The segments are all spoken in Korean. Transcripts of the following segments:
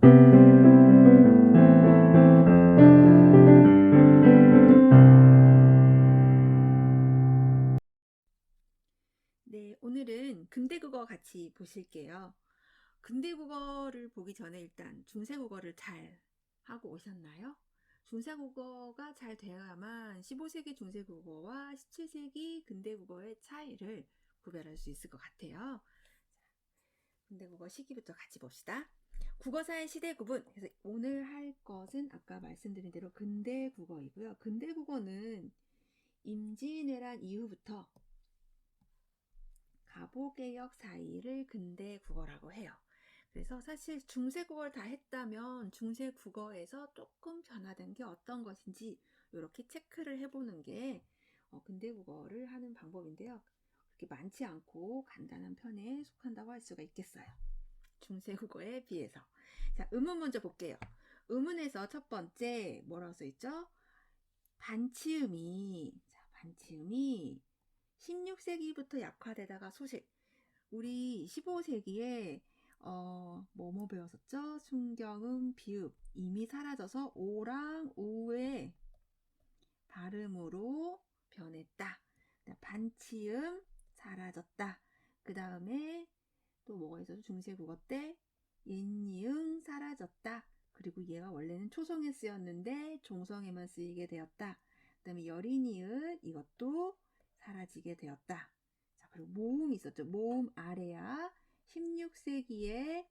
네, 오늘은 근대국어 같이 보실게요. 근대국어를 보기 전에 일단 중세국어를 잘 하고 오셨나요? 중세국어가 잘 되어야만 15세기 중세국어와 17세기 근대국어의 차이를 구별할 수 있을 것 같아요. 근대국어 시기부터 같이 봅시다. 국어사의 시대 구분. 그래서 오늘 할 것은 아까 말씀드린 대로 근대국어이고요. 근대국어는 임진왜란 이후부터 가보개혁 사이를 근대국어라고 해요. 그래서 사실 중세국어를 다 했다면 중세국어에서 조금 변화된 게 어떤 것인지 이렇게 체크를 해보는 게 근대국어를 하는 방법인데요. 그렇게 많지 않고 간단한 편에 속한다고 할 수가 있겠어요. 중세국어에 비해서. 자, 음문 먼저 볼게요. 음문에서 첫 번째 뭐라고 써있죠? 반치음이 16세기부터 약화되다가 소실. 우리 15세기에 뭐뭐 배웠었죠? 순경음, 비읍 이미 사라져서 오랑 우의 발음으로 변했다. 반치음 사라졌다. 그 다음에 또 뭐가 있었죠? 중세국어 때 옛니응 사라졌다. 그리고 얘가 원래는 초성에 쓰였는데 종성에만 쓰이게 되었다. 그 다음에 여린이은 이것도 사라지게 되었다. 자, 그리고 모음이 있었죠. 모음 아래야 16세기에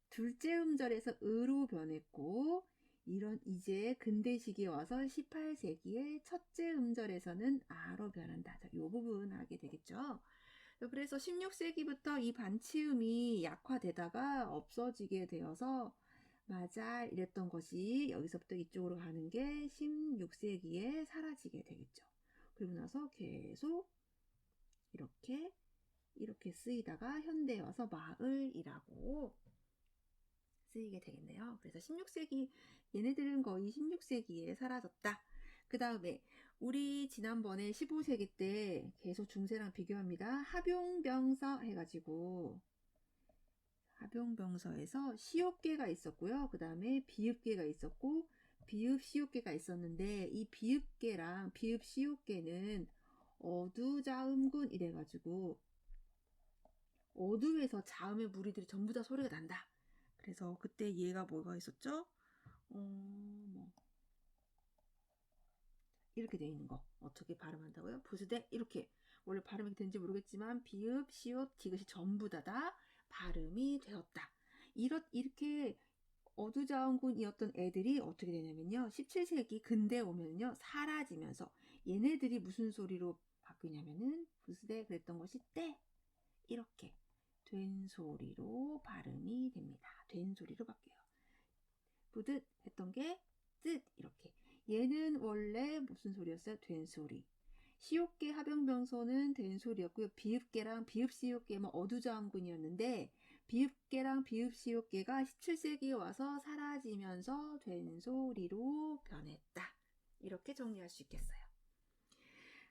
둘째 음절에서 으로 변했고 이런 이제 근대 시기에 와서 18세기에 첫째 음절에서는 아로 변한다. 자, 이 부분 하게 되겠죠. 그래서 16세기부터 이 반치음이 약화되다가 없어지게 되어서 맞아 이랬던 것이 여기서부터 이쪽으로 가는 게 16세기에 사라지게 되겠죠. 그리고 나서 계속 이렇게 쓰이다가 현대에 와서 마을이라고 쓰이게 되겠네요. 그래서 16세기 얘네들은 거의 16세기에 사라졌다. 그 다음에 우리 지난번에 15세기 때 계속 중세랑 비교합니다. 합용병서 해가지고 합용병서에서 시옷계가 있었고요. 그 다음에 비읍계가 있었고 비읍시옷계가 있었는데 이 비읍계랑 비읍시옷계는 어두자음군 이래가지고 어두에서 자음의 무리들이 전부 다 소리가 난다. 그래서 그때 얘가 뭐가 있었죠? 뭐 이렇게 돼 있는 거 어떻게 발음한다고요? 부수대 이렇게 원래 발음이 되는지 모르겠지만 비읍, 시옷, 디귿이 전부 다 발음이 되었다. 이렇게 어두자운군이었던 애들이 어떻게 되냐면요. 17세기 근대 오면요. 사라지면서 얘네들이 무슨 소리로 바뀌냐면은 부수대 그랬던 것이 때 이렇게 된 소리로 발음이 됩니다. 된 소리로 바뀌어요. 부듯 했던 게 뜻 이렇게. 얘는 원래 무슨 소리였어요? 된 소리. 시옷계 합영병소는 된 소리였고요. 비읍계랑 비읍시옷계는 어두자음군이었는데 비읍계랑 비읍시옷계가 17세기에 와서 사라지면서 된 소리로 변했다. 이렇게 정리할 수 있겠어요.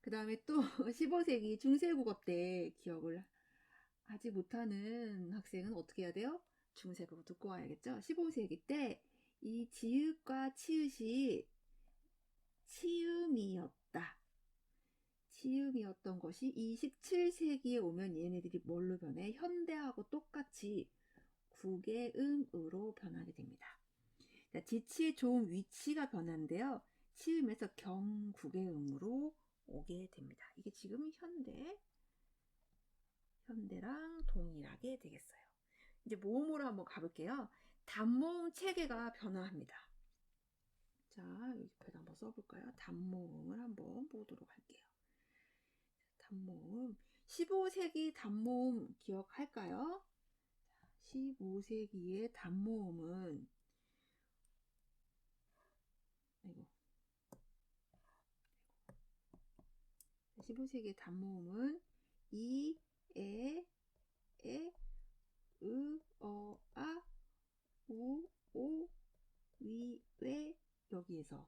그 다음에 또 15세기 중세국어 때 기억을 하지 못하는 학생은 어떻게 해야 돼요? 중세국어 듣고 와야겠죠. 15세기 때 이 지읒과 치읒이 치음이었다. 치음이었던 것이 27세기에 오면 얘네들이 뭘로 변해? 현대하고 똑같이 국외음으로 변하게 됩니다. 지치의 좋은 위치가 변하는데요. 치음에서 경국외음으로 오게 됩니다. 이게 지금 현대랑 동일하게 되겠어요. 이제 모음으로 한번 가볼게요. 단모음 체계가 변화합니다. 자, 여기까지 한번 써볼까요? 단모음을 한번 보도록 할게요. 단모음. 15세기 단모음 기억할까요? 15세기의 단모음은 15세기의 단모음은 이, 에, 으, 아, 우, 오, 위, 왜 여기에서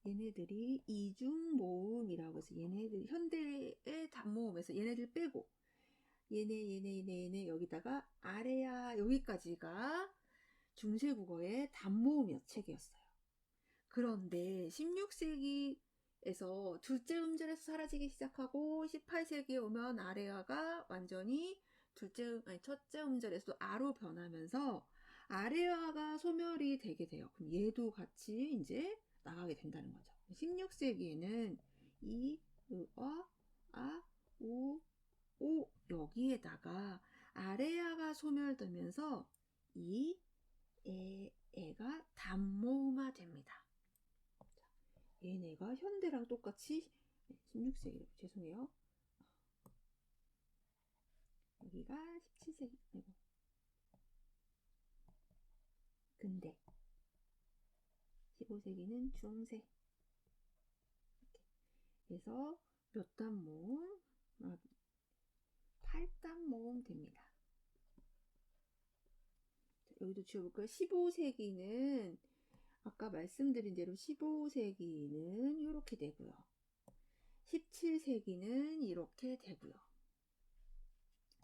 얘네들이 이중모음이라고 해서 얘네들 현대의 단모음에서 얘네들 빼고 얘네 여기다가 아래야 여기까지가 중세국어의 단모음 책이었어요. 그런데 16세기에서 둘째 음절에서 사라지기 시작하고 18세기에 오면 아래아가 완전히 첫째 음절에서 아로 변하면서 아래아가 소멸이 되게 돼요. 그럼 얘도 같이 이제 나가게 된다는 거죠. 16세기에는 이, 으, 아, 우, 오 여기에다가 아래아가 소멸되면서 이, 애가 단모음화 됩니다. 얘네가 현대랑 똑같이 16세기 죄송해요. 여기가 17세기 아이고. 근대 15세기는 중세 이렇게 해서 몇 단모음? 8단모음 됩니다. 여기도 지워볼까요? 15세기는 아까 말씀드린 대로 15세기는 이렇게 되고요. 17세기는 이렇게 되고요.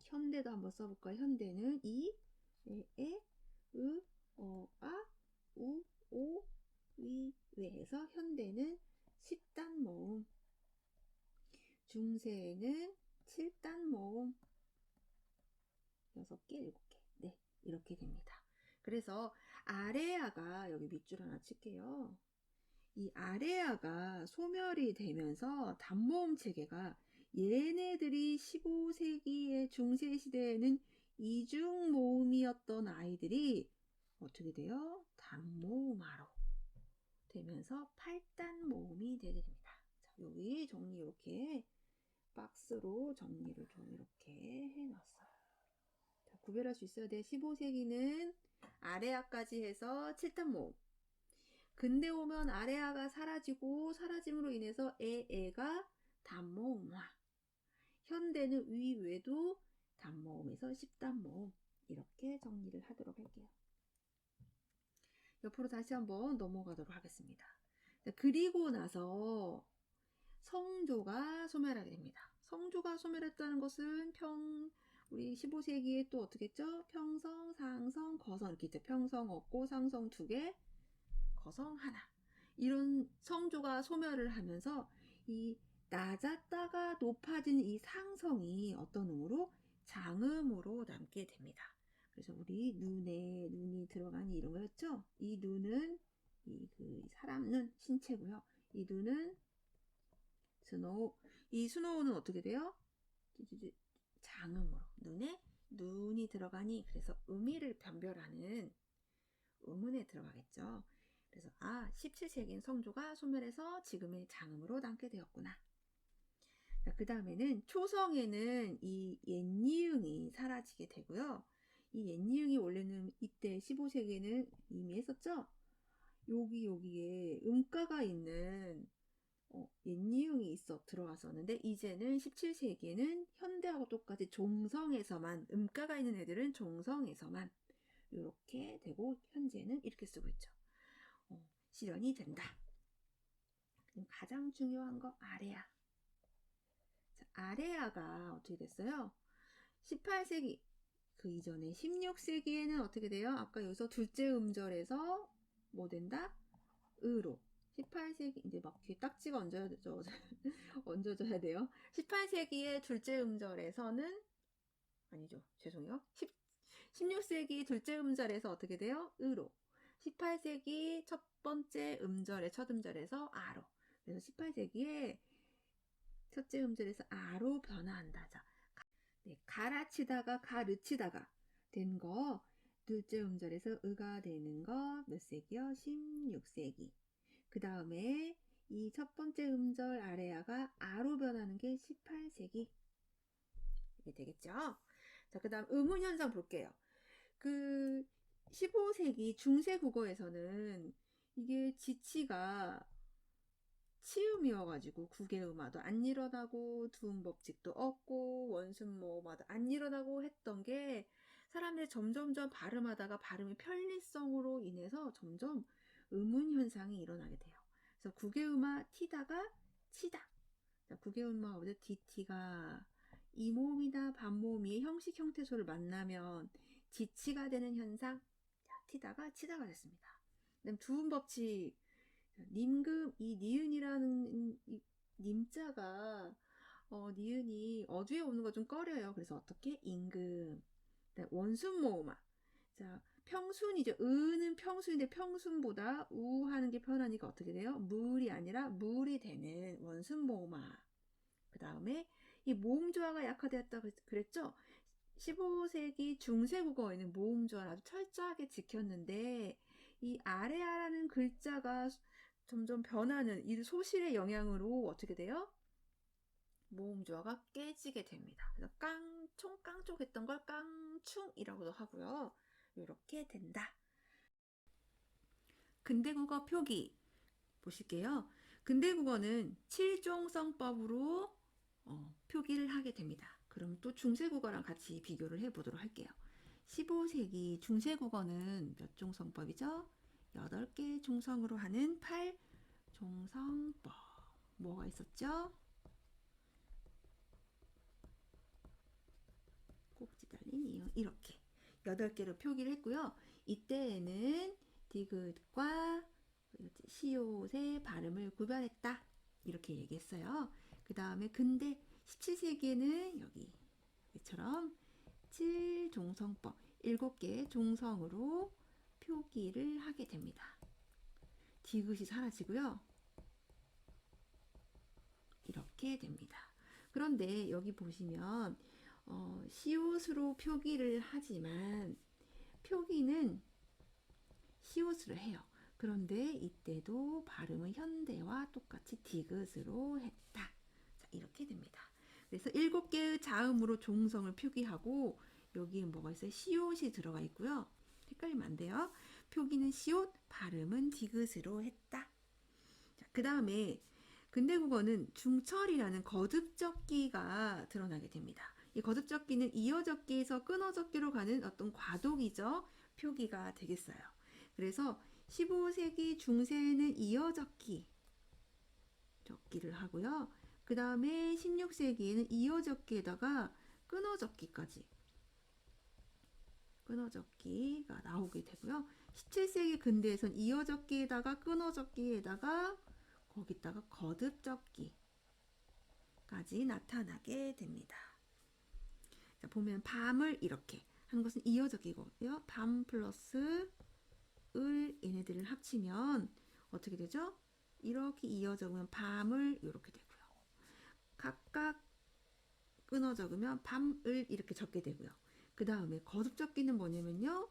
현대도 한번 써볼까요? 현대는 이, 에, 으, 아, 우, 오, 위, 외 해서 현대는 10단 모음, 중세에는 7단 모음, 6개, 7개. 네, 이렇게 됩니다. 그래서 아래아가 여기 밑줄 하나 칠게요. 이 아래아가 소멸이 되면서 단모음 체계가 얘네들이 15세기의 중세시대에는 이중모음이었던 아이들이 어떻게 돼요? 단모음화로 되면서 8단 모음이 되게 됩니다. 자, 여기 정리 이렇게 박스로 정리를 좀 이렇게 해놨어요. 자, 구별할 수 있어야 돼. 15세기는 아래아까지 해서 7단 모음. 근대 오면 아래아가 사라짐으로 인해서 애가 단모음화. 현대는 위외도 단모음에서 10단모음. 이렇게 정리를 하도록 할게요. 옆으로 다시 한번 넘어가도록 하겠습니다. 그리고 나서 성조가 소멸하게 됩니다. 성조가 소멸했다는 것은 우리 15세기에 또 어떻게 했죠? 평성, 상성, 거성 이렇게 있죠. 평성 없고 상성 2개, 거성 하나. 이런 성조가 소멸을 하면서 이 낮았다가 높아진 이 상성이 어떤 음으로? 장음으로 남게 됩니다. 그래서 우리 눈에 눈이 들어가니 이런 거였죠? 이 눈은 그 사람 눈, 신체고요. 이 눈은 스노우. 이 스노우는 어떻게 돼요? 장음으로. 눈에 눈이 들어가니 그래서 음의를 변별하는 음운에 들어가겠죠. 그래서 17세기엔 성조가 소멸해서 지금의 장음으로 남게 되었구나. 그 다음에는 초성에는 이 옛니응이 사라지게 되고요. 이 옛니응이 원래는 이때 15세기에는 이미 했었죠. 여기에 음가가 있는 옛니응이 들어왔었는데 이제는 17세기에는 현대하고 똑같이 종성에서만 음가가 있는 애들은 종성에서만 이렇게 되고 현재는 이렇게 쓰고 있죠. 실현이 된다. 가장 중요한 거 아래아. 자, 아래아가 어떻게 됐어요? 18세기 그 이전에 16세기에는 어떻게 돼요? 아까 여기서 둘째 음절에서 뭐 된다? 으로. 18세기 이제 막 귀에 딱지가 얹어져야 돼요. 18세기의 둘째 음절에서는 아니죠. 죄송해요. 16세기 둘째 음절에서 어떻게 돼요? 으로. 18세기 첫 번째 음절의 첫 음절에서 아로. 그래서 18세기에 첫째 음절에서 아로 변화한다. 자, 가라치다가 가르치다가 된 거 둘째 음절에서 으가 되는 거 몇 세기요? 16세기. 그 다음에 이 첫 번째 음절 아래아가 아로 변하는 게 18세기. 이게 되겠죠? 자, 그 다음 음운 현상 볼게요. 그 15세기 중세 국어에서는 이게 지치가 치음이어가지고 구개음화도 안 일어나고 두음법칙도 없고 원순모음화도 안 일어나고 했던 게 사람들이 점점점 발음하다가 발음의 편리성으로 인해서 점점 음운 현상이 일어나게 돼요. 그래서 구개음화 티다가 치다. 구개음화 어디 DT가 이모음이나 반모음이 형식 형태소를 만나면 지치가 되는 현상. 티다가 치다가 됐습니다. 그다음 두음 법칙. 님금, 이 니은이라는 이 님자가 니은이 어두에 오는 거 좀 꺼려요. 그래서 어떻게? 임금. 원순 모음아. 자, 평순이죠. 은은 평순인데 평순보다 우 하는 게 편하니까 어떻게 돼요? 물이 아니라 물이 되는 원순 모음아. 그 다음에 이 모음 조화가 약화되었다 그랬죠? 15세기 중세 국어에는 모음 조화를 아주 철저하게 지켰는데 이 아래아라는 글자가 점점 변하는 이 소실의 영향으로 어떻게 돼요? 모음 조화가 깨지게 됩니다. 그래서 깡총깡총 했던 걸 깡충이라고도 하고요. 이렇게 된다. 근대국어 표기 보실게요. 근대국어는 7종성법으로 표기를 하게 됩니다. 그럼 또 중세국어랑 같이 비교를 해보도록 할게요. 15세기 중세국어는 몇 종성법이죠? 8개 종성으로 하는 8종성법. 뭐가 있었죠? 꼭지 달린 이응 이렇게 8개로 표기를 했고요. 이때에는 디귿과 시옷의 발음을 구별했다. 이렇게 얘기했어요. 그 다음에 근데 17세기에는 여기처럼 7종성법 7개의 종성으로 표기를 하게 됩니다. 디귿이 사라지고요. 이렇게 됩니다. 그런데 여기 보시면 시옷으로 표기를 하지만 표기는 시옷으로 해요. 그런데 이때도 발음은 현대와 똑같이 디귿으로 했다. 자, 이렇게 됩니다. 그래서 7개의 자음으로 종성을 표기하고 여기에 뭐가 있어요? 시옷이 들어가 있고요. 헷갈리면 안 돼요. 표기는 시옷, 발음은 디귿으로 했다. 그 다음에 근대국어는 중철이라는 거듭적기가 드러나게 됩니다. 이 거듭적기는 이어적기에서 끊어적기로 가는 어떤 과도기죠. 표기가 되겠어요. 그래서 15세기 중세에는 이어적기를 하고요. 그 다음에 16세기에는 이어적기에다가 끊어적기까지 끊어적기가 나오게 되고요. 17세기 근대에선 이어적기에다가 끊어적기에다가 거기다가 거듭적기까지 나타나게 됩니다. 자, 보면 밤을 이렇게 하는 것은 이어적기고요. 밤 플러스 을 얘네들을 합치면 어떻게 되죠? 이렇게 이어 적으면 밤을 이렇게 되고요. 각각 끊어 적으면 밤을 이렇게 적게 되고요. 그 다음에 거듭 적기는 뭐냐면요.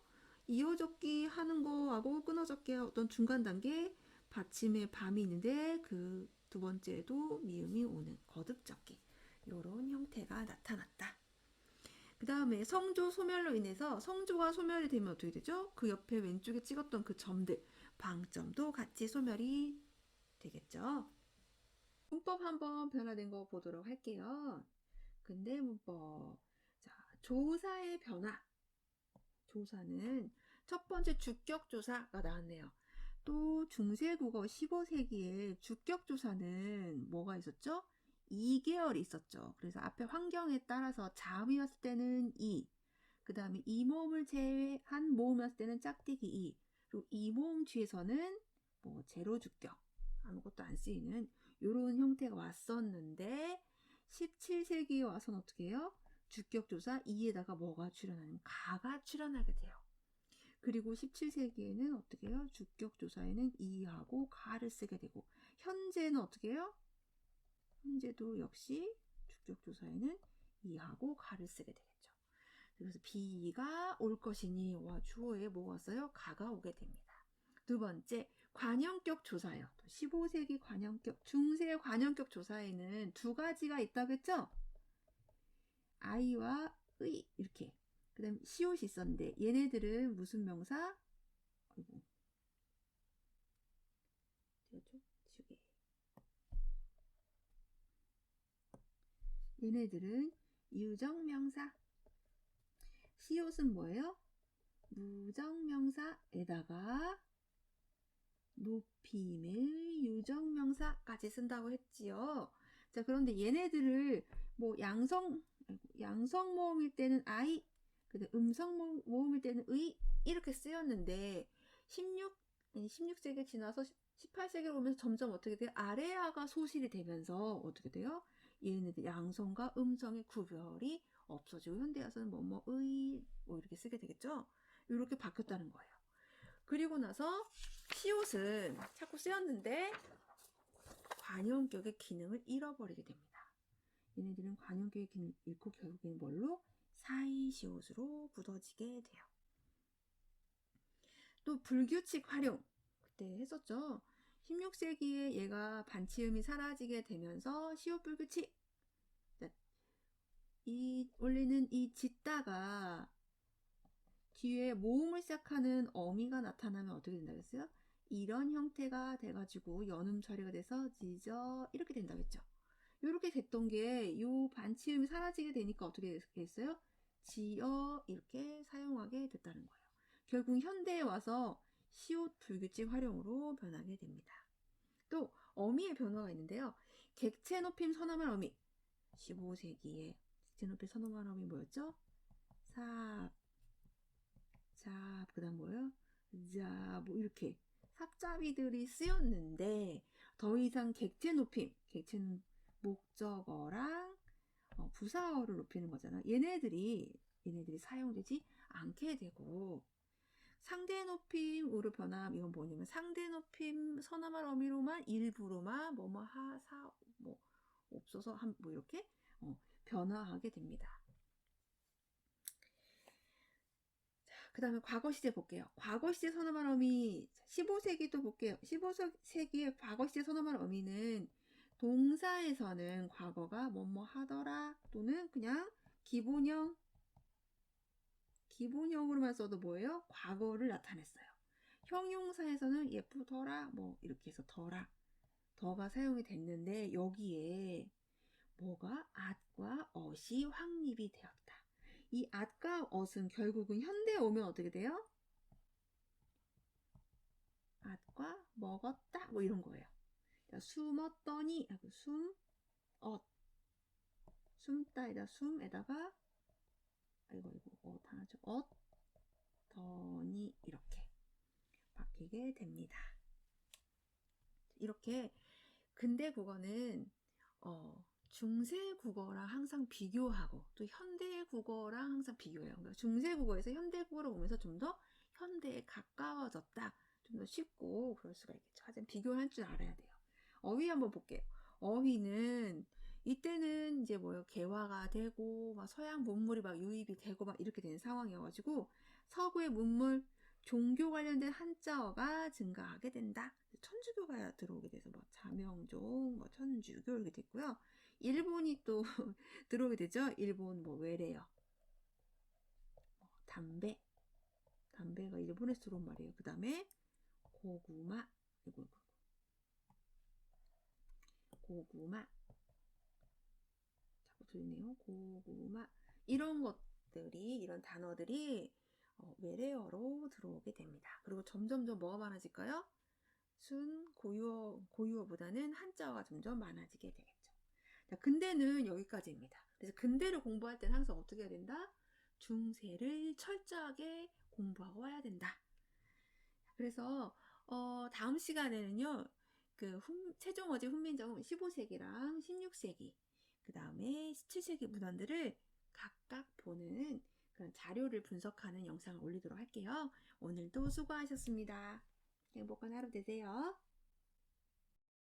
이어 적기 하는 거하고 끊어 적기의 어떤 중간 단계 받침에 밤이 있는데 그 두 번째도 미음이 오는 거듭 적기. 이런 형태가 나타났다. 그 다음에 성조 소멸로 인해서 성조가 소멸이 되면 어떻게 되죠? 그 옆에 왼쪽에 찍었던 그 점들, 방점도 같이 소멸이 되겠죠. 문법 한번 변화된 거 보도록 할게요. 근대 문법. 자, 조사의 변화. 조사는 첫 번째 주격조사가 나왔네요. 또 중세국어 15세기에 주격조사는 뭐가 있었죠? 2계열이 있었죠. 그래서 앞에 환경에 따라서 자음이 왔을 때는 이, 그 다음에 이모음을 제외한 모음이 왔을 때는 짝대기 이, 그리고 이모음 뒤에서는 뭐 제로 주격, 아무것도 안 쓰이는 이런 형태가 왔었는데 17세기에 와서는 어떻게 해요? 주격조사 이에다가 뭐가 출현하냐면 가가 출현하게 돼요. 그리고 17세기에는 어떻게 해요? 주격조사에는 이하고 가를 쓰게 되고 현재는 어떻게 해요? 현재도 역시 주격조사에는 이하고 가를 쓰게 되겠죠. 그래서 비가 올 것이니 와 주어에 뭐가 왔어요? 가가 오게 됩니다. 두 번째 관형격 조사요. 15세기 관형격, 중세 관형격 조사에는 두 가지가 있다고 했죠? 아이와 의 이렇게. 그 다음 시옷이 있었는데 얘네들은 무슨 명사? 아이고. 얘네들은 유정명사. 시옷은 뭐예요? 무정명사에다가 높임의 유정명사까지 쓴다고 했지요. 자, 그런데 얘네들을 뭐 양성 양성 모음일 때는 I, 음성 모음일 때는 의 이렇게 쓰였는데 16세기 지나서 18세기로 오면서 점점 어떻게 돼요? 아래아가 소실이 되면서 어떻게 돼요? 얘네들 양성과 음성의 구별이 없어지고 현대 와서는 뭐뭐의 뭐 이렇게 쓰게 되겠죠? 이렇게 바뀌었다는 거예요. 그리고 나서 시옷은 자꾸 쓰였는데 관용격의 기능을 잃어버리게 됩니다. 얘네들은 관용격의 기능을 잃고 결국에는 뭘로? 사이시옷으로 굳어지게 돼요. 또 불규칙 활용 그때 했었죠. 16세기에 얘가 반치음이 사라지게 되면서 시옷 불규칙 원래는 이 짓다가 뒤에 모음을 시작하는 어미가 나타나면 어떻게 된다고 했어요? 이런 형태가 돼가지고 연음 처리가 돼서 지저 이렇게 된다고 했죠. 이렇게 됐던 게 요 반치음이 사라지게 되니까 어떻게 됐어요? 지어 이렇게 사용하게 됐다는 거예요. 결국 현대에 와서 시옷 불규칙 활용으로 변하게 됩니다. 또 어미의 변화가 있는데요. 객체 높임 선어말 어미 15세기에 객체 높임 선어말 어미 뭐였죠? 삽, 잡, 그 다음 뭐예요? 자, 뭐 이렇게 삽잡이들이 쓰였는데 더 이상 객체 높임, 객체는 목적어랑 부사어를 높이는 거잖아. 얘네들이 사용되지 않게 되고 상대 높임으로 변함 이건 뭐냐면 상대 높임 선어말 어미로만 일부로만 뭐뭐 하사 뭐 없어서 한 뭐 이렇게 변화하게 됩니다. 그 다음에 과거 시제 볼게요. 과거 시제 선어말 어미 15세기도 볼게요. 15세기의 과거 시제 선어말 어미는 동사에서는 과거가 뭐뭐 하더라 또는 그냥 기본형으로만 써도 뭐예요? 과거를 나타냈어요. 형용사에서는 예쁘더라 뭐 이렇게 해서 더가 사용이 됐는데 여기에 뭐가 at과 ot이 확립이 되었다. 이 at과 ot은 결국은 현대에 오면 어떻게 돼요? at과 먹었다 뭐 이런 거예요. 숨었더니 숨다에다 숨에다가 단어죠. 더니 이렇게 바뀌게 됩니다. 이렇게 근대 국어는 중세 국어랑 항상 비교하고 또 현대 국어랑 항상 비교해요. 그러니까 중세 국어에서 현대 국어로 오면서 좀 더 현대에 가까워졌다. 좀 더 쉽고 그럴 수가 있겠죠. 하지만 비교할 줄 알아야 돼요. 어휘 한번 볼게요. 어휘는 이때는 이제 뭐요 개화가 되고 막 서양 문물이 막 유입이 되고 막 이렇게 되는 상황이어가지고 서구의 문물 종교 관련된 한자어가 증가하게 된다. 천주교가 들어오게 돼서 뭐 자명종, 뭐 천주교 이렇게 됐고요. 일본이 또 들어오게 되죠. 일본 뭐 외래어, 담배가 일본에서 들어온 말이에요. 그 다음에 고구마, 고구마, 자꾸 들리네요. 고구마 이런 것들이 이런 단어들이 외래어로 들어오게 됩니다. 그리고 점점점 뭐가 많아질까요? 고유어보다는 한자어가 점점 많아지게 되겠죠. 자, 근대는 여기까지입니다. 그래서 근대를 공부할 때는 항상 어떻게 해야 된다? 중세를 철저하게 공부하고 와야 된다. 그래서 다음 시간에는요. 세종어제 훈민정음 15세기랑 16세기 그 다음에 17세기 문헌들을 각각 보는 그런 자료를 분석하는 영상을 올리도록 할게요. 오늘도 수고하셨습니다. 행복한 하루 되세요.